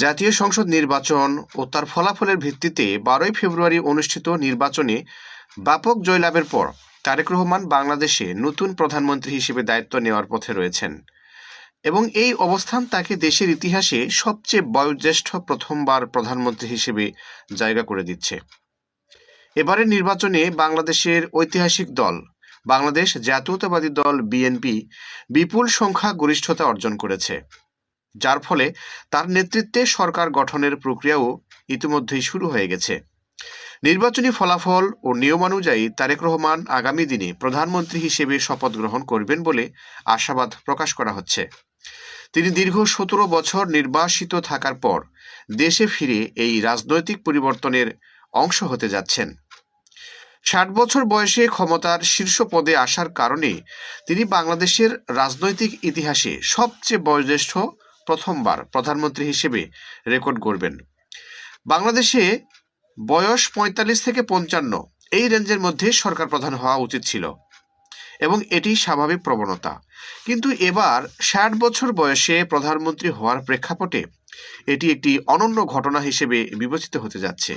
জাতীয় সংসদ নির্বাচন ও তার ফলাফলের ভিত্তিতে 12ই ফেব্রুয়ারি অনুষ্ঠিত নির্বাচনে ব্যাপক জয়লাভের পর তারেক রহমান বাংলাদেশে নতুন প্রধানমন্ত্রী হিসেবে দায়িত্ব নেওয়ার পথে রয়েছেন এবং এই অবস্থান তাকে দেশের ইতিহাসে সবচেয়ে বয়োজ্যেষ্ঠ প্রথমবার প্রধানমন্ত্রী হিসেবে জায়গা করে দিচ্ছে। এবারের নির্বাচনে বাংলাদেশের ঐতিহাসিক দল বাংলাদেশ জাতীয়তাবাদী দল বিএনপি বিপুল সংখ্যা গরিষ্ঠতা অর্জন করেছে, যার ফলে তার নেতৃত্বে সরকার গঠনের প্রক্রিয়াও ইতিমধ্যেই শুরু হয়ে গেছে। নির্বাচনী ফলাফল ও নিয়মানুযায়ী তারেক রহমান আগামী দিনে প্রধানমন্ত্রী হিসেবে শপথ গ্রহণ করবেন বলে আশাবাদ প্রকাশ করা হচ্ছে। তিনি দীর্ঘ 17 বছর নির্বাসিত থাকার পর দেশে ফিরে এই রাজনৈতিক পরিবর্তনের অংশ হতে যাচ্ছেন। 60 বছর বয়সে ক্ষমতার শীর্ষ পদে আসার কারণে তিনি বাংলাদেশের রাজনৈতিক ইতিহাসে সবচেয়ে বয়োজ্যেষ্ঠ প্রথমবার প্রধানমন্ত্রী হিসেবে রেকর্ড গড়বেন। বাংলাদেশে বয়স 45 থেকে 55 এই রেঞ্জের মধ্যে সরকার প্রধান হওয়া উচিত ছিল এবং এটি স্বাভাবিক প্রবণতা, কিন্তু এবার 60 বছর বয়সে প্রধানমন্ত্রী হওয়ার প্রেক্ষাপটে এটি একটি অনন্য ঘটনা হিসেবে বিবেচিত হতে যাচ্ছে।